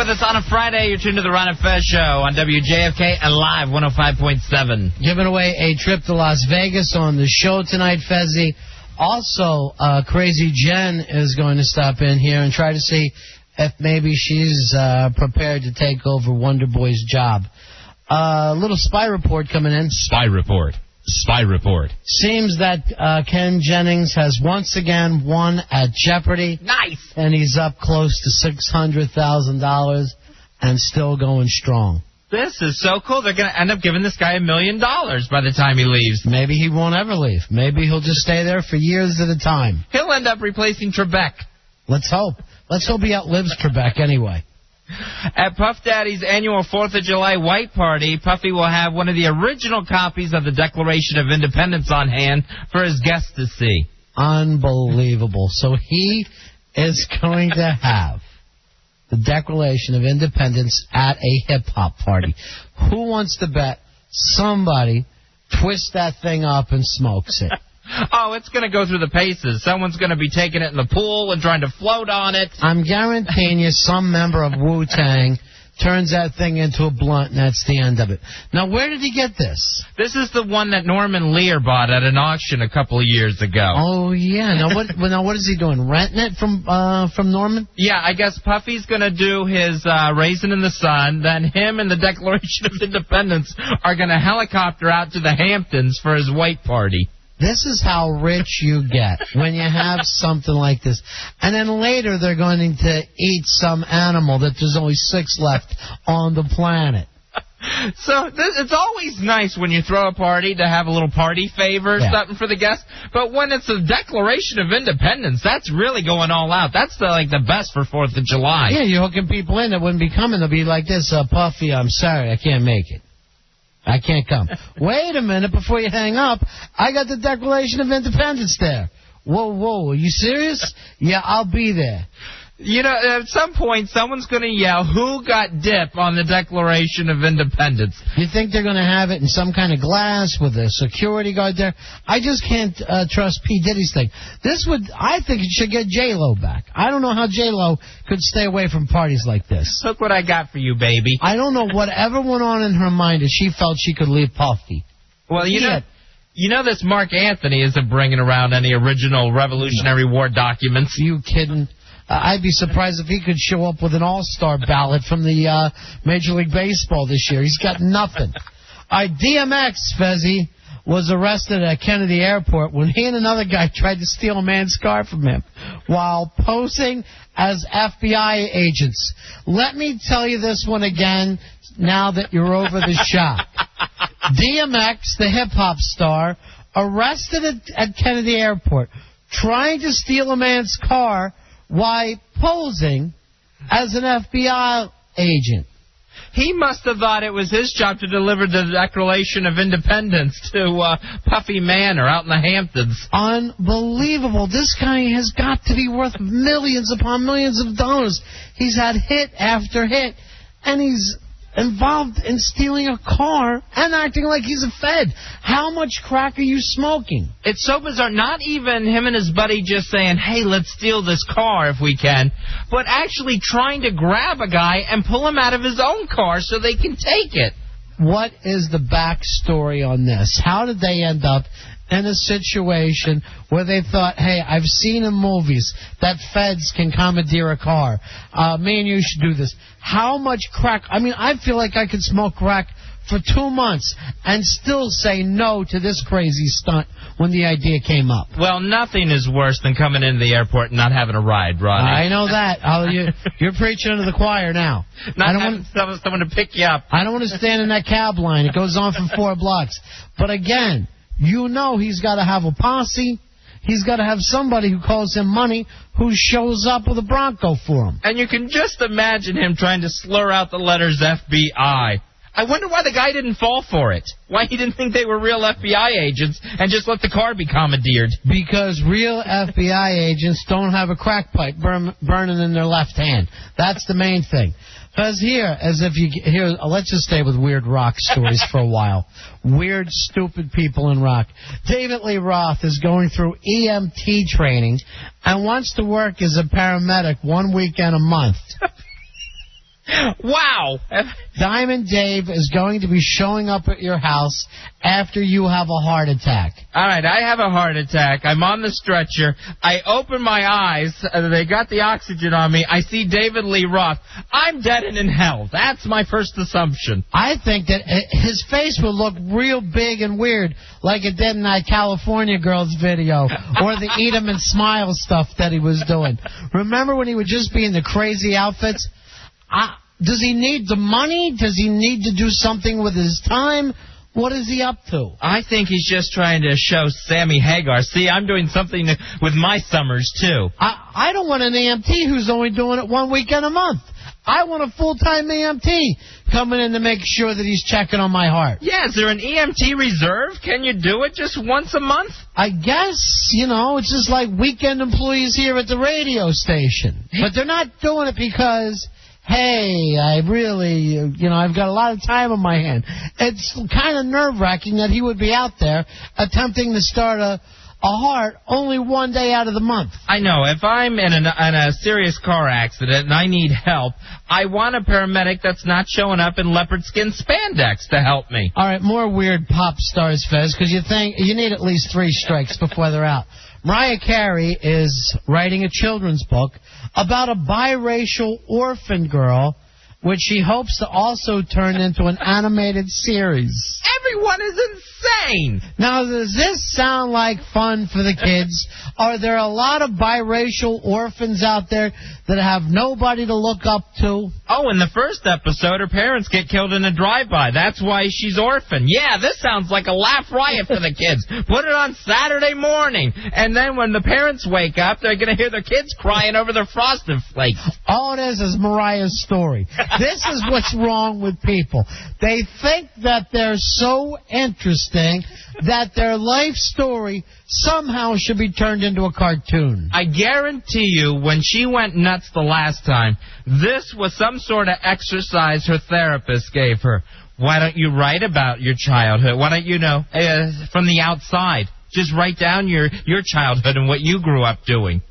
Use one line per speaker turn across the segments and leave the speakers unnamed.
with us on a Friday. You're tuned to the Ron and Fez show on WJFK and Live 105.7.
Giving away a trip to Las Vegas on the show tonight, Fezzy. Also, Crazy Jen is going to stop in here and try to see if maybe she's prepared to take over Wonder Boy's job. A little spy report coming in.
Spy report.
Seems that Ken Jennings has once again won at Jeopardy.
Nice.
And he's up close to $600,000 and still going strong.
This is so cool. They're going to end up giving this guy $1 million by the time he leaves.
Maybe he won't ever leave. Maybe he'll just stay there for years at a time.
He'll end up replacing Trebek.
Let's hope. Let's hope he outlives Trebek anyway.
At Puff Daddy's annual 4th of July white party, Puffy will have one of the original copies of the Declaration of Independence on hand for his guests to see.
Unbelievable. So he is going to have the Declaration of Independence at a hip-hop party. Who wants to bet somebody twists that thing up and smokes it?
Oh, it's going to go through the paces. Someone's going to be taking it in the pool and trying to float on it.
I'm guaranteeing you some member of Wu-Tang turns that thing into a blunt, and that's the end of it. Now, where did he get this?
This is the one that Norman Lear bought at an auction a couple of years ago.
Oh, yeah. Now, what is he doing? Renting it from Norman?
Yeah, I guess Puffy's going to do his Raisin in the Sun. Then him and the Declaration of Independence are going to helicopter out to the Hamptons for his white party.
This is how rich you get when you have something like this. And then later they're going to eat some animal that there's only 6 left on the planet.
So it's always nice when you throw a party to have a little party favor or something for the guests. But when it's a Declaration of Independence, that's really going all out. That's the best for 4th of July.
Yeah, you're hooking people in that wouldn't be coming. They'll be like this, Puffy, I'm sorry, I can't make it. I can't come. Wait a minute before you hang up. I got the Declaration of Independence there. Whoa, are you serious? Yeah, I'll be there.
You know, at some point, someone's going to yell, who got dip on the Declaration of Independence?
You think they're going to have it in some kind of glass with a security guard there? I just can't trust P. Diddy's thing. I think it should get J-Lo back. I don't know how J-Lo could stay away from parties like this.
Look what I got for you, baby.
I don't know whatever went on in her mind if she felt she could leave Puffy.
Well, you know this Mark Anthony isn't bringing around any original Revolutionary War documents.
You kidding? I'd be surprised if he could show up with an all-star ballot from the Major League Baseball this year. He's got nothing. DMX, Fezzy, was arrested at Kennedy Airport when he and another guy tried to steal a man's car from him while posing as FBI agents. Let me tell you this one again now that you're over the shock. DMX, the hip-hop star, arrested at Kennedy Airport trying to steal a man's car while posing as an FBI agent.
He must have thought it was his job to deliver the Declaration of Independence to Puffy Manor out in the Hamptons.
Unbelievable. This guy has got to be worth millions upon millions of dollars. He's had hit after hit, and he's involved in stealing a car and acting like he's a Fed. How much crack are you smoking?
It's so bizarre. Not even him and his buddy just saying, hey, let's steal this car if we can, but actually trying to grab a guy and pull him out of his own car so they can take it.
What is the backstory on this? How did they end up in a situation where they thought, hey, I've seen in movies that feds can commandeer a car. Me and you should do this. How much crack? I mean, I feel like I could smoke crack for 2 months and still say no to this crazy stunt when the idea came up.
Well, nothing is worse than coming into the airport and not having a ride, Ronnie.
I know that. You're preaching to the choir now.
Not having someone to pick you up.
I don't want to stand in that cab line. It goes on for 4 blocks. But again, you know he's got to have a posse. He's got to have somebody who calls him money who shows up with a Bronco for him.
And you can just imagine him trying to slur out the letters FBI. I wonder why the guy didn't fall for it. Why he didn't think they were real FBI agents and just let the car be commandeered.
Because real FBI agents don't have a crack pipe burning in their left hand. That's the main thing. Because let's just stay with weird rock stories for a while. Weird, stupid people in rock. David Lee Roth is going through EMT training and wants to work as a paramedic 1 weekend a month.
Wow.
Diamond Dave is going to be showing up at your house after you have a heart attack.
All right, I have a heart attack. I'm on the stretcher. I open my eyes. They got the oxygen on me. I see David Lee Roth. I'm dead and in hell. That's my first assumption.
I think that his face would look real big and weird, like it did in that California Girls video, or the Eat 'em and Smile stuff that he was doing. Remember when he would just be in the crazy outfits? Does he need the money? Does he need to do something with his time? What is he up to?
I think he's just trying to show Sammy Hagar. See, I'm doing something with my summers, too.
I don't want an EMT who's only doing it 1 weekend a month. I want a full-time EMT coming in to make sure that he's checking on my heart.
Yeah, is there an EMT reserve? Can you do it just once a month?
I guess, it's just like weekend employees here at the radio station. But they're not doing it because, hey, I really, I've got a lot of time on my hand. It's kind of nerve-wracking that he would be out there attempting to start a heart only one day out of the month.
I know. If I'm in a serious car accident and I need help, I want a paramedic that's not showing up in leopard skin spandex to help me.
All right, more weird pop stars, Fez, because you need at least 3 strikes before they're out. Mariah Carey is writing a children's book about a biracial orphan girl, which she hopes to also turn into an animated series.
Everyone is insane!
Now, does this sound like fun for the kids? Are there a lot of biracial orphans out there that have nobody to look up to?
Oh, in the first episode, her parents get killed in a drive-by. That's why she's orphan. Yeah, this sounds like a laugh riot for the kids. Put it on Saturday morning. And then when the parents wake up, they're going to hear their kids crying over their Frosted Flakes.
All it is Mariah's story. This is what's wrong with people. They think that they're so interesting that their life story somehow should be turned into a cartoon.
I guarantee you, when she went nuts the last time, this was some sort of exercise her therapist gave her. Why don't you write about your childhood? Why don't from the outside, just write down your childhood and what you grew up doing.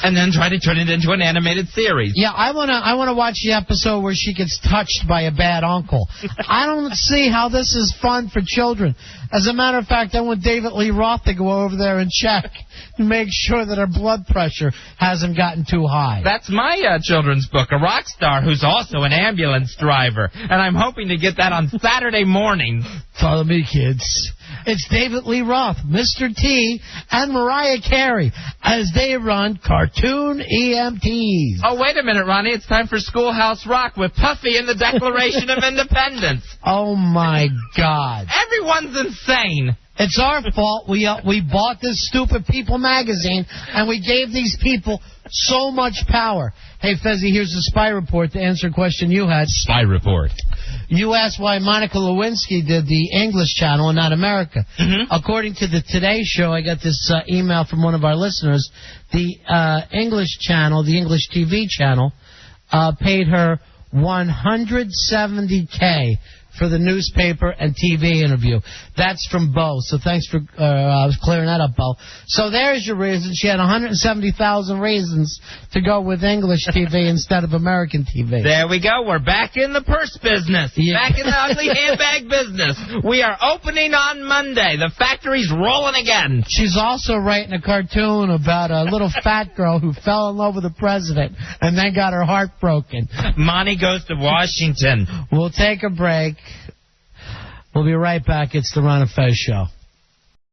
And then try to turn it into an animated series.
Yeah, I wanna watch the episode where she gets touched by a bad uncle. I don't see how this is fun for children. As a matter of fact, I want David Lee Roth to go over there and check and make sure that her blood pressure hasn't gotten too high.
That's my children's book, a rock star who's also an ambulance driver. And I'm hoping to get that on Saturday mornings.
Follow me, kids. It's David Lee Roth, Mr. T, and Mariah Carey as they run Cartoon EMTs.
Oh, wait a minute, Ronnie. It's time for Schoolhouse Rock with Puffy and the Declaration of Independence.
Oh, my God.
Everyone's insane.
It's our fault. We bought this stupid People magazine, and we gave these people so much power. Hey, Fezzy, here's the spy report to answer a question you had.
Spy report.
You asked why Monica Lewinsky did the English channel and not America. Mm-hmm. According to the Today Show, I got this email from one of our listeners. The English channel, the English TV channel, paid her $170K for the newspaper and TV interview. That's from Bo. So thanks for clearing that up, Bo. So there's your reason. She had 170,000 reasons to go with English TV instead of American TV.
There we go. We're back in the purse business. Yeah. Back in the ugly handbag business. We are opening on Monday. The factory's rolling again.
She's also writing a cartoon about a little fat girl who fell in love with the president and then got her heart broken.
Monty goes to Washington.
We'll take a break. We'll be right back. It's the Ron and Fez Show.